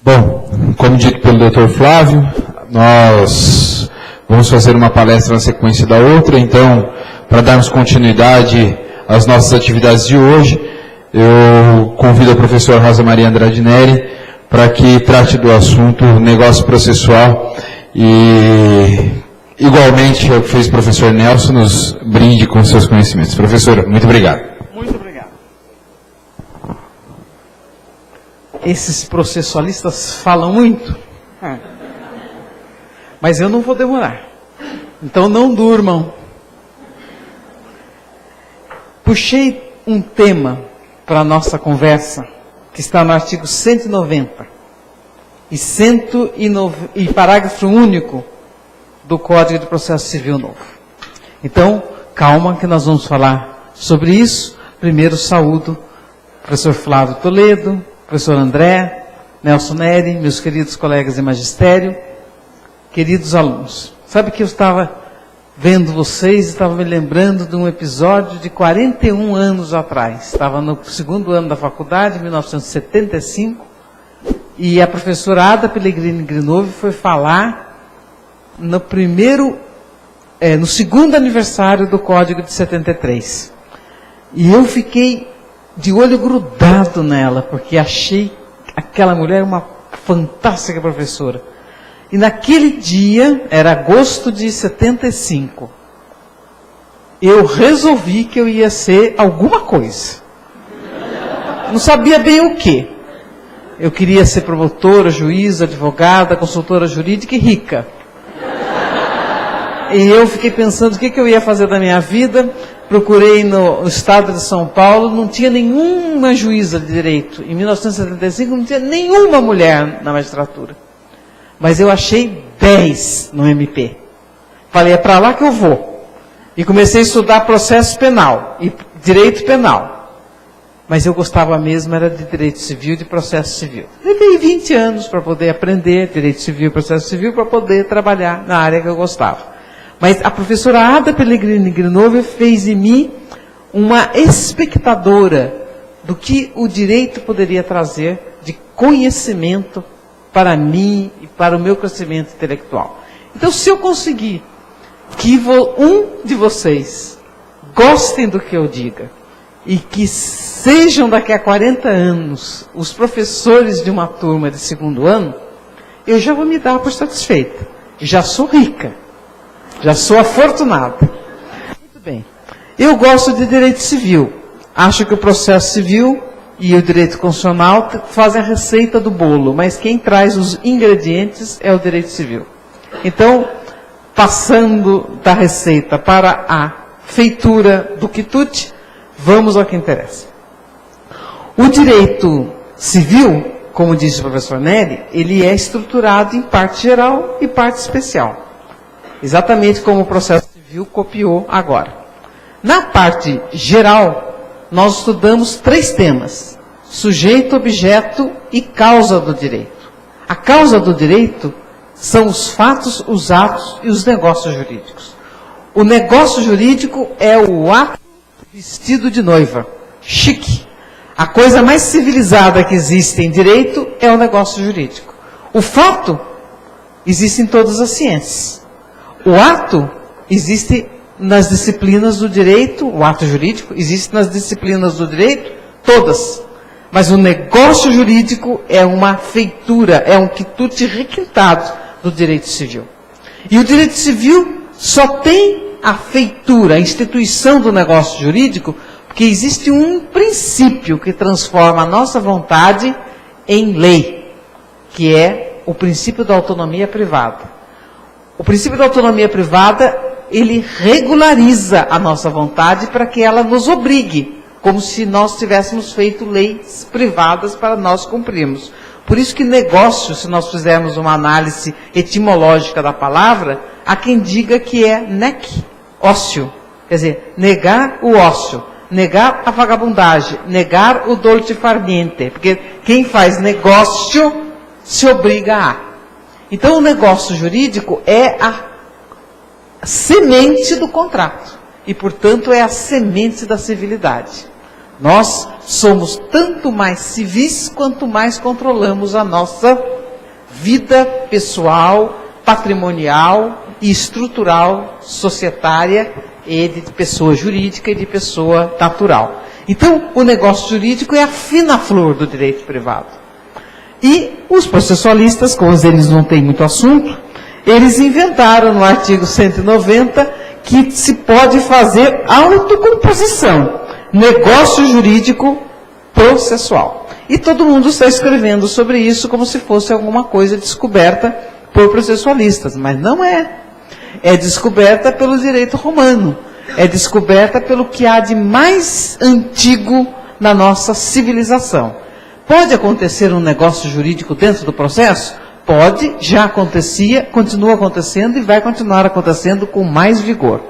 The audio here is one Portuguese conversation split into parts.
Bom, como dito pelo Dr. Flávio, nós vamos fazer uma palestra na sequência da outra, então, para darmos continuidade às nossas atividades de hoje, eu convido a professora Rosa Maria Andrade Neri para que trate do assunto negócio processual e, igualmente, o que fez o professor Nelson, nos brinde com seus conhecimentos. Professora, muito obrigado. Muito obrigado. Esses processualistas falam muito, mas eu não vou demorar. Então não durmam. Puxei um tema para a nossa conversa, que está no artigo 190 e parágrafo único do Código de Processo Civil novo. Então, calma que nós vamos falar sobre isso. Primeiro saúdo o professor Flávio Toledo, professor André, Nelson Neri, meus queridos colegas de magistério, queridos alunos. Sabe que eu estava vendo vocês, estava me lembrando de um episódio de 41 anos atrás. Estava no segundo ano da faculdade, em 1975, e a professora Ada Pellegrini Grinovi foi falar no segundo aniversário do Código de 73. E eu fiquei de olho grudado nela, porque achei aquela mulher uma fantástica professora. E naquele dia, era agosto de 75, eu resolvi que eu ia ser alguma coisa. Não sabia bem o quê. Eu queria ser promotora, juíza, advogada, consultora jurídica e rica. E eu fiquei pensando o que eu ia fazer da minha vida. Procurei no estado de São Paulo, não tinha nenhuma juíza de direito. Em 1975 não tinha nenhuma mulher na magistratura. Mas eu achei 10 no MP. Falei, é para lá que eu vou. E comecei a estudar processo penal e direito penal. Mas eu gostava mesmo, era de direito civil e de processo civil. Levei 20 anos para poder aprender direito civil e processo civil, para poder trabalhar na área que eu gostava. Mas a professora Ada Pellegrini Grinovi fez em mim uma espectadora do que o direito poderia trazer de conhecimento para mim e para o meu crescimento intelectual. Então, se eu conseguir que um de vocês gostem do que eu diga e que sejam daqui a 40 anos os professores de uma turma de segundo ano, eu já vou me dar por satisfeita. Já sou rica. Já sou afortunada. Muito bem. Eu gosto de direito civil. Acho que o processo civil e o direito constitucional fazem a receita do bolo, mas quem traz os ingredientes é o direito civil. Então, passando da receita para a feitura do quitute, vamos ao que interessa. O direito civil, como disse o professor Neri, ele é estruturado em parte geral e parte especial. Exatamente como o processo civil copiou agora. Na parte geral, nós estudamos 3 temas: sujeito, objeto e causa do direito. A causa do direito são os fatos, os atos e os negócios jurídicos. O negócio jurídico é o ato vestido de noiva, chique. A coisa mais civilizada que existe em direito é o negócio jurídico. O fato existe em todas as ciências. O ato existe nas disciplinas do direito, o ato jurídico existe nas disciplinas do direito, todas. Mas o negócio jurídico é uma feitura, é um quitute requintado do direito civil. E o direito civil só tem a feitura, a instituição do negócio jurídico, porque existe um princípio que transforma a nossa vontade em lei, que é o princípio da autonomia privada. O princípio da autonomia privada, ele regulariza a nossa vontade para que ela nos obrigue, como se nós tivéssemos feito leis privadas para nós cumprirmos. Por isso que negócio, se nós fizermos uma análise etimológica da palavra, há quem diga que é nec, ócio. Quer dizer, negar o ócio, negar a vagabundagem, negar o dolce far niente. Porque quem faz negócio se obriga a. Então, o negócio jurídico é a semente do contrato. E, portanto, é a semente da civilidade. Nós somos tanto mais civis quanto mais controlamos a nossa vida pessoal, patrimonial e estrutural, societária e de pessoa jurídica e de pessoa natural. Então, o negócio jurídico é a fina flor do direito privado. E os processualistas, como eles não têm muito assunto, eles inventaram no artigo 190 que se pode fazer autocomposição, negócio jurídico processual. E todo mundo está escrevendo sobre isso como se fosse alguma coisa descoberta por processualistas, mas não é. É descoberta pelo direito romano, é descoberta pelo que há de mais antigo na nossa civilização. Pode acontecer um negócio jurídico dentro do processo? Pode, já acontecia, continua acontecendo e vai continuar acontecendo com mais vigor.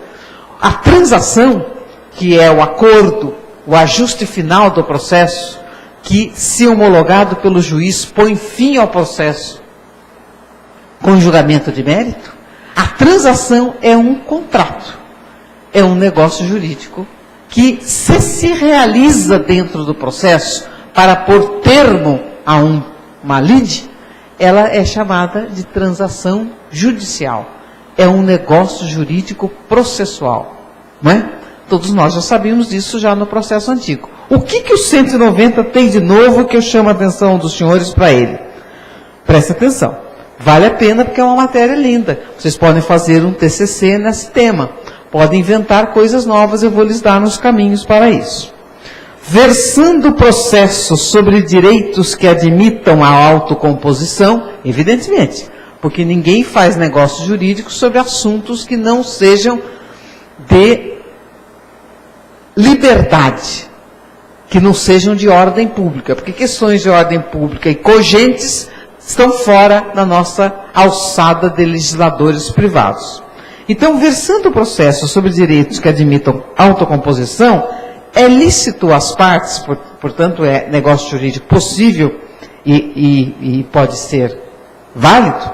A transação, que é o acordo, o ajuste final do processo, que, se homologado pelo juiz, põe fim ao processo com julgamento de mérito, a transação é um contrato, é um negócio jurídico que, se realiza dentro do processo para pôr termo a uma lide, ela é chamada de transação judicial. É um negócio jurídico processual, não é? Todos nós já sabíamos disso já no processo antigo. O que o 190 tem de novo que eu chamo a atenção dos senhores para ele? Presta atenção. Vale a pena porque é uma matéria linda. Vocês podem fazer um TCC nesse tema. Podem inventar coisas novas, eu vou lhes dar uns caminhos para isso. Versando o processo sobre direitos que admitam a autocomposição, evidentemente, porque ninguém faz negócio jurídico sobre assuntos que não sejam de liberdade, que não sejam de ordem pública, porque questões de ordem pública e cogentes estão fora da nossa alçada de legisladores privados. Então, versando o processo sobre direitos que admitam autocomposição, é lícito às partes, portanto é negócio jurídico possível e pode ser válido,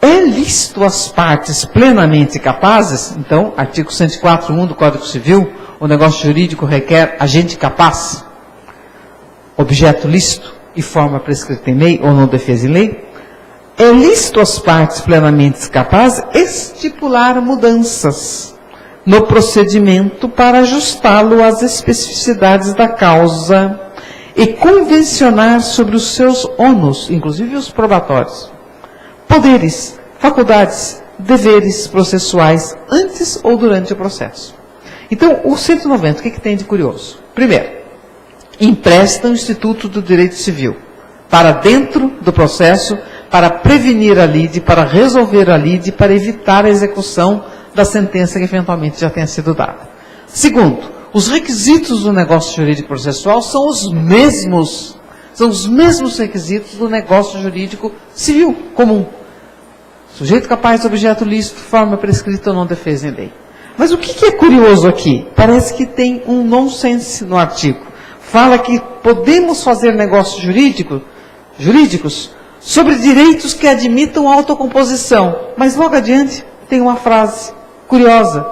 é lícito às partes plenamente capazes, então, artigo 104.1 do Código Civil, o negócio jurídico requer agente capaz, objeto lícito e forma prescrita em lei ou não defesa em lei, é lícito às partes plenamente capazes estipular mudanças no procedimento para ajustá-lo às especificidades da causa e convencionar sobre os seus ônus, inclusive os probatórios, poderes, faculdades, deveres processuais antes ou durante o processo. Então, o 190, o que tem de curioso? Primeiro, empresta o Instituto do Direito Civil para dentro do processo, para prevenir a lide, para resolver a lide, para evitar a execução da sentença que eventualmente já tenha sido dada. Segundo, os requisitos do negócio jurídico processual são os mesmos requisitos do negócio jurídico civil comum. Sujeito capaz, objeto lícito, forma prescrita ou não defesa em lei. Mas o que é curioso aqui? Parece que tem um nonsense no artigo. Fala que podemos fazer negócios jurídicos sobre direitos que admitam autocomposição. Mas logo adiante tem uma frase curiosa,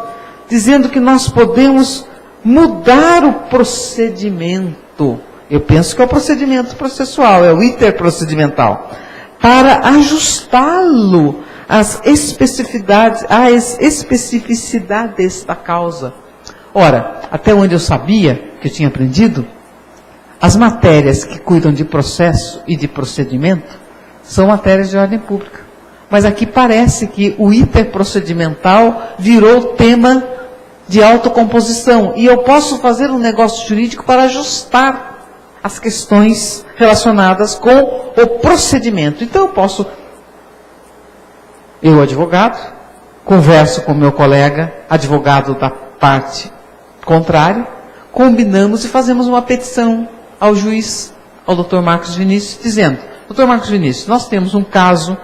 dizendo que nós podemos mudar o procedimento. Eu penso que é o procedimento processual, é o interprocedimental, para ajustá-lo às especificidades da causa. Ora, até onde eu sabia, que eu tinha aprendido, as matérias que cuidam de processo e de procedimento são matérias de ordem pública. Mas aqui parece que o interprocedimental virou tema de autocomposição. E eu posso fazer um negócio jurídico para ajustar as questões relacionadas com o procedimento. Então eu advogado, converso com meu colega, advogado da parte contrária, combinamos e fazemos uma petição ao juiz, ao Dr. Marcos Vinícius, dizendo: Dr. Marcos Vinícius, nós temos um caso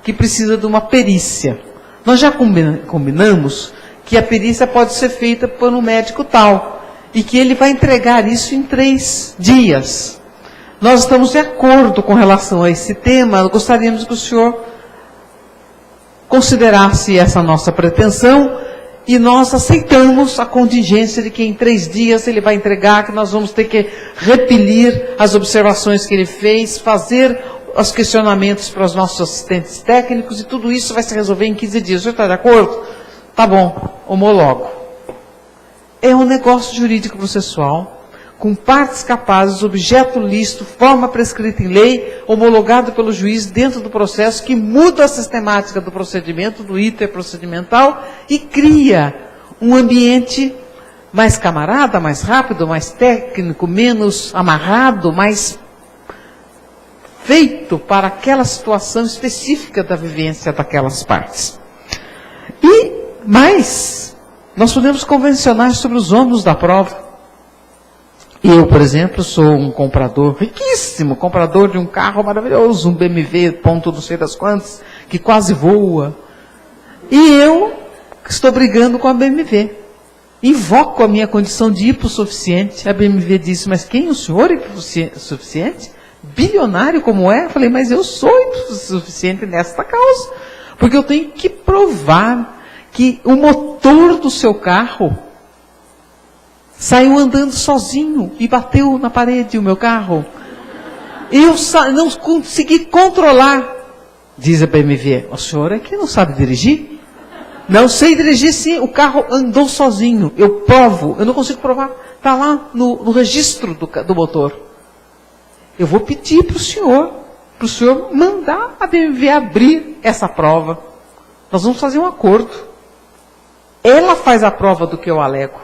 que precisa de uma perícia. Nós já combinamos que a perícia pode ser feita por um médico tal, e que ele vai entregar isso em 3 dias. Nós estamos de acordo com relação a esse tema, gostaríamos que o senhor considerasse essa nossa pretensão e nós aceitamos a contingência de que em 3 dias ele vai entregar, que nós vamos ter que repelir as observações que ele fez, fazer os questionamentos para os nossos assistentes técnicos, e tudo isso vai se resolver em 15 dias. O senhor está de acordo? Tá bom, homologo. É um negócio jurídico processual, com partes capazes, objeto lícito, forma prescrita em lei, homologado pelo juiz dentro do processo, que muda a sistemática do procedimento, do iter procedimental, e cria um ambiente mais camarada, mais rápido, mais técnico, menos amarrado, mais feito para aquela situação específica da vivência daquelas partes. E mais, nós podemos convencionar sobre os ônus da prova. Eu, por exemplo, sou um comprador, riquíssimo, comprador de um carro maravilhoso, um BMW, ponto não sei das quantas, que quase voa. E eu estou brigando com a BMW. Invoco a minha condição de hipossuficiente. A BMW disse, mas quem o senhor é hipossuficiente? Bilionário como é? Eu falei, mas eu sou hipossuficiente nesta causa. Porque eu tenho que provar que o motor do seu carro saiu andando sozinho e bateu na parede o meu carro. Eu não consegui controlar. Diz a BMW, o senhor é que não sabe dirigir? Não sei dirigir sim, o carro andou sozinho. Eu provo, eu não consigo provar. Está lá no registro do motor. Eu vou pedir para o senhor mandar a BMW abrir essa prova. Nós vamos fazer um acordo. Ela faz a prova do que eu alego.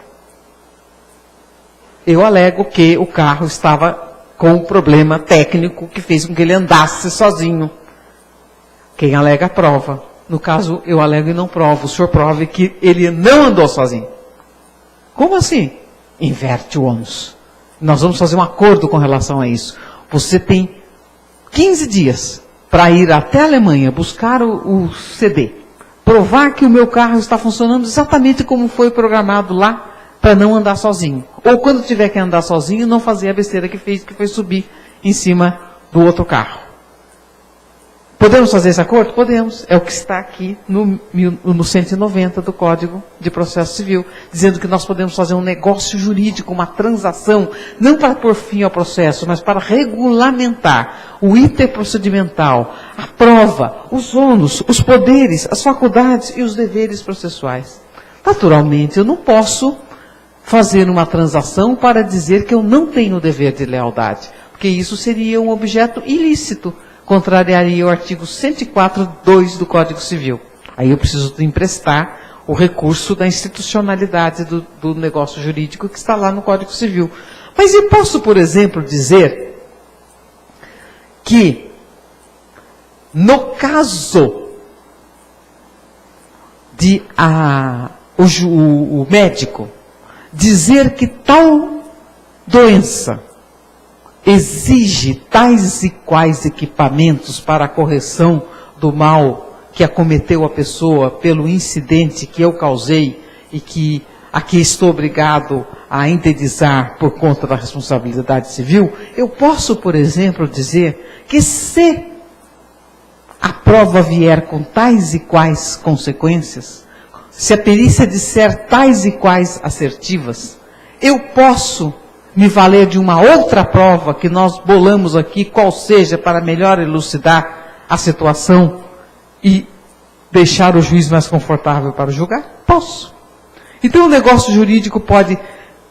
Eu alego que o carro estava com um problema técnico que fez com que ele andasse sozinho. Quem alega prova. No caso, eu alego e não provo. O senhor prove que ele não andou sozinho. Como assim? Inverte o ônus. Nós vamos fazer um acordo com relação a isso. Você tem 15 dias para ir até a Alemanha, buscar o CD, provar que o meu carro está funcionando exatamente como foi programado lá, para não andar sozinho. Ou quando tiver que andar sozinho, não fazer a besteira que fez, que foi subir em cima do outro carro. Podemos fazer esse acordo? Podemos. É o que está aqui no 190 do Código de Processo Civil, dizendo que nós podemos fazer um negócio jurídico, uma transação, não para pôr fim ao processo, mas para regulamentar o iter procedimental, a prova, os ônus, os poderes, as faculdades e os deveres processuais. Naturalmente, eu não posso fazer uma transação para dizer que eu não tenho o dever de lealdade, porque isso seria um objeto ilícito, contrariaria o artigo 104(2) do Código Civil. Aí eu preciso emprestar o recurso da institucionalidade do negócio jurídico que está lá no Código Civil. Mas eu posso, por exemplo, dizer que, no caso de o médico dizer que tal doença exige tais e quais equipamentos para a correção do mal que acometeu a pessoa pelo incidente que eu causei e que aqui estou obrigado a indenizar por conta da responsabilidade civil, eu posso, por exemplo, dizer que se a prova vier com tais e quais consequências, se a perícia disser tais e quais assertivas, eu posso me valer de uma outra prova que nós bolamos aqui, qual seja, para melhor elucidar a situação e deixar o juiz mais confortável para julgar? Posso. Então o negócio jurídico pode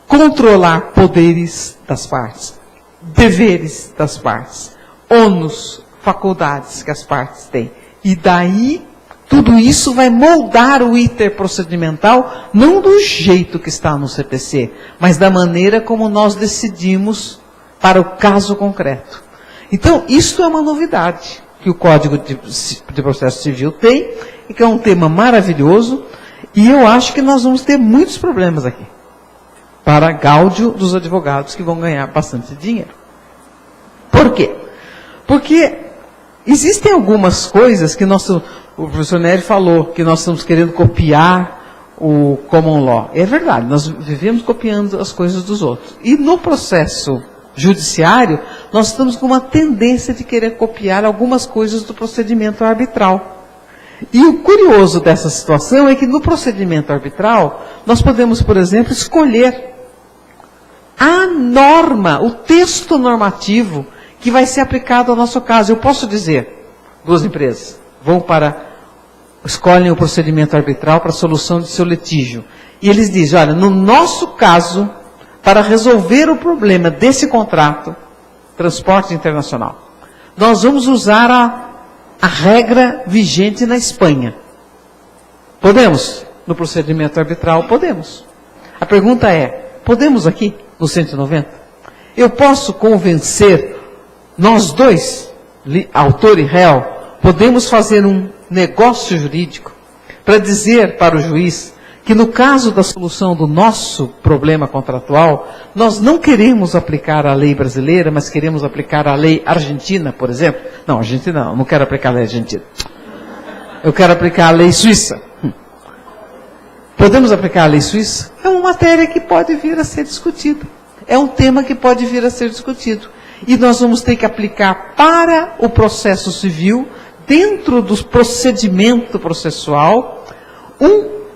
controlar poderes das partes, deveres das partes, ônus, faculdades que as partes têm. E daí, tudo isso vai moldar o iter procedimental, não do jeito que está no CPC, mas da maneira como nós decidimos para o caso concreto. Então, isso é uma novidade que o Código de Processo Civil tem, e que é um tema maravilhoso, e eu acho que nós vamos ter muitos problemas aqui, para gáudio dos advogados que vão ganhar bastante dinheiro. Por quê? Porque existem algumas coisas que o professor Nery falou, que nós estamos querendo copiar o common law. É verdade, nós vivemos copiando as coisas dos outros. E no processo judiciário, nós estamos com uma tendência de querer copiar algumas coisas do procedimento arbitral. E o curioso dessa situação é que no procedimento arbitral, nós podemos, por exemplo, escolher a norma, o texto normativo que vai ser aplicado ao nosso caso. Eu posso dizer, duas empresas escolhem o procedimento arbitral para a solução de seu litígio. E eles dizem, olha, no nosso caso, para resolver o problema desse contrato, transporte internacional, nós vamos usar a regra vigente na Espanha. Podemos? No procedimento arbitral, podemos. A pergunta é, podemos aqui, no 190? Eu posso convencer, nós dois, autor e réu, podemos fazer um negócio jurídico para dizer para o juiz que no caso da solução do nosso problema contratual, nós não queremos aplicar a lei brasileira, mas queremos aplicar a lei argentina, por exemplo. Não, Argentina não quero aplicar a lei argentina. Eu quero aplicar a lei suíça. Podemos aplicar a lei suíça? É uma matéria que pode vir a ser discutida. É um tema que pode vir a ser discutido. E nós vamos ter que aplicar para o processo civil, dentro do procedimento processual,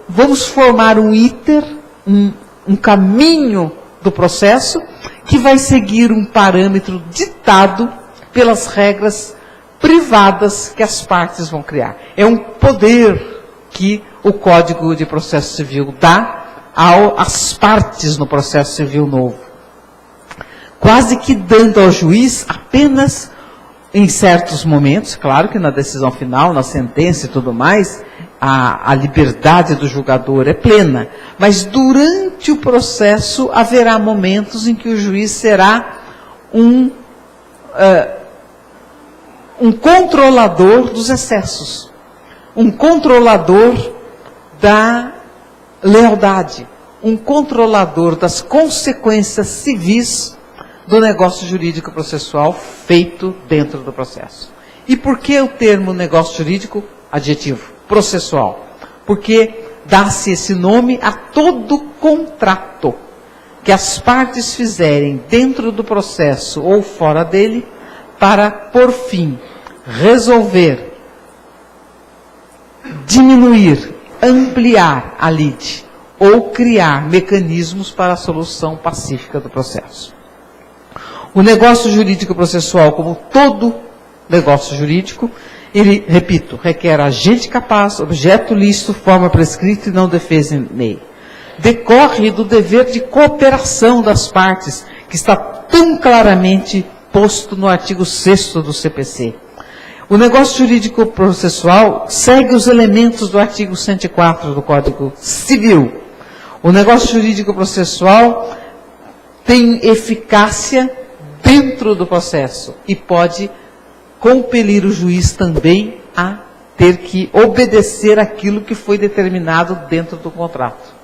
vamos formar um iter, um caminho do processo, que vai seguir um parâmetro ditado pelas regras privadas que as partes vão criar. É um poder que o Código de Processo Civil dá às partes no processo civil novo. Quase que dando ao juiz apenas em certos momentos, claro que na decisão final, na sentença e tudo mais, a liberdade do julgador é plena, mas durante o processo haverá momentos em que o juiz será um controlador dos excessos, um controlador da lealdade, um controlador das consequências civis do negócio jurídico processual feito dentro do processo. E por que o termo negócio jurídico? Adjetivo. Processual. Porque dá-se esse nome a todo contrato que as partes fizerem dentro do processo ou fora dele para, por fim, resolver, diminuir, ampliar a lide ou criar mecanismos para a solução pacífica do processo. O negócio jurídico processual, como todo negócio jurídico, ele, repito, requer agente capaz, objeto lícito, forma prescrita e não defesa em lei. Decorre do dever de cooperação das partes, que está tão claramente posto no artigo 6º do CPC. O negócio jurídico processual segue os elementos do artigo 104 do Código Civil. O negócio jurídico processual tem eficácia dentro do processo e pode compelir o juiz também a ter que obedecer aquilo que foi determinado dentro do contrato.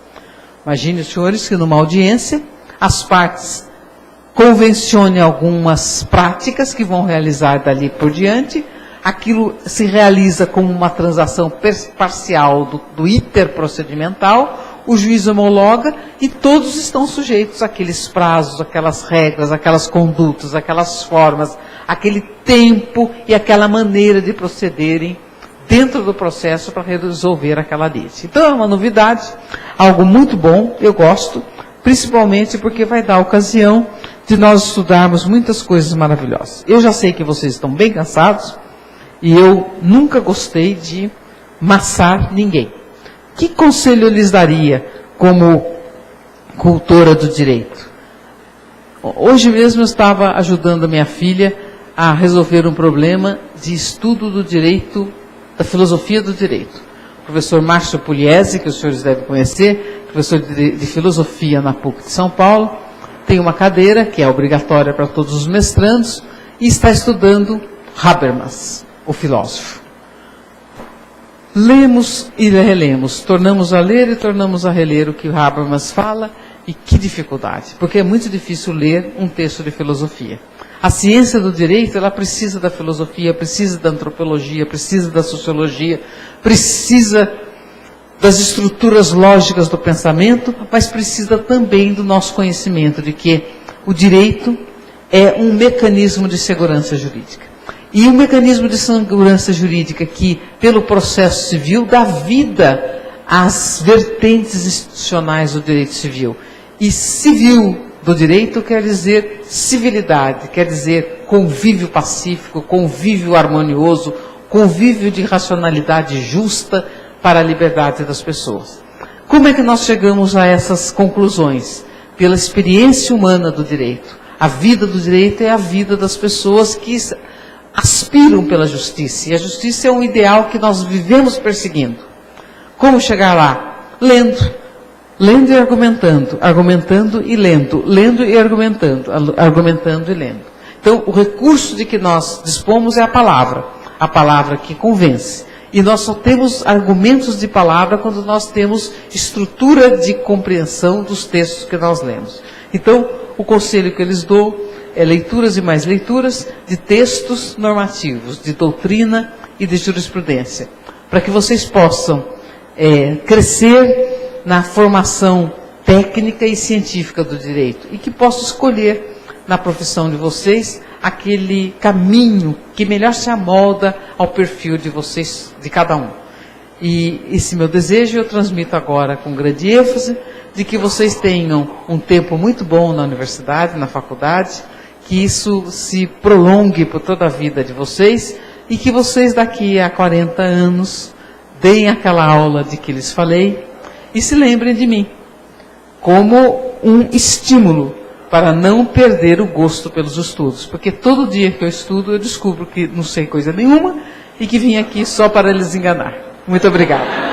Imagine, senhores, que numa audiência as partes convencionem algumas práticas que vão realizar dali por diante, aquilo se realiza como uma transação parcial do iter procedimental, o juiz homologa e todos estão sujeitos àqueles prazos, aquelas regras, aquelas condutas, aquelas formas, aquele tempo e aquela maneira de procederem dentro do processo para resolver aquela lide. Então é uma novidade, algo muito bom, eu gosto, principalmente porque vai dar ocasião de nós estudarmos muitas coisas maravilhosas. Eu já sei que vocês estão bem cansados e eu nunca gostei de maçar ninguém. Que conselho eu lhes daria como cultora do direito? Hoje mesmo eu estava ajudando a minha filha a resolver um problema de estudo do direito, da filosofia do direito. O professor Márcio Pugliese, que os senhores devem conhecer, professor de filosofia na PUC de São Paulo, tem uma cadeira que é obrigatória para todos os mestrandos e está estudando Habermas, o filósofo. Lemos e relemos, tornamos a ler e tornamos a reler o que o Habermas fala, e que dificuldade, porque é muito difícil ler um texto de filosofia. A ciência do direito, ela precisa da filosofia, precisa da antropologia, precisa da sociologia, precisa das estruturas lógicas do pensamento, mas precisa também do nosso conhecimento de que o direito é um mecanismo de segurança jurídica. E um mecanismo de segurança jurídica que, pelo processo civil, dá vida às vertentes institucionais do direito civil. E civil do direito quer dizer civilidade, quer dizer convívio pacífico, convívio harmonioso, convívio de racionalidade justa para a liberdade das pessoas. Como é que nós chegamos a essas conclusões? Pela experiência humana do direito. A vida do direito é a vida das pessoas que aspiram pela justiça. E a justiça é um ideal que nós vivemos perseguindo. Como chegar lá? Lendo. Lendo e argumentando. Argumentando e lendo. Lendo e argumentando. Argumentando e lendo. Então, o recurso de que nós dispomos é a palavra. A palavra que convence. E nós só temos argumentos de palavra quando nós temos estrutura de compreensão dos textos que nós lemos. Então, o conselho que eu lhes dou é leituras e mais leituras de textos normativos, de doutrina e de jurisprudência, para que vocês possam crescer na formação técnica e científica do direito e que possam escolher na profissão de vocês aquele caminho que melhor se amolda ao perfil de vocês, de cada um. E esse meu desejo eu transmito agora com grande ênfase, de que vocês tenham um tempo muito bom na universidade, na faculdade, que isso se prolongue por toda a vida de vocês e que vocês daqui a 40 anos deem aquela aula de que lhes falei e se lembrem de mim como um estímulo para não perder o gosto pelos estudos. Porque todo dia que eu estudo, eu descubro que não sei coisa nenhuma e que vim aqui só para lhes enganar. Muito obrigado.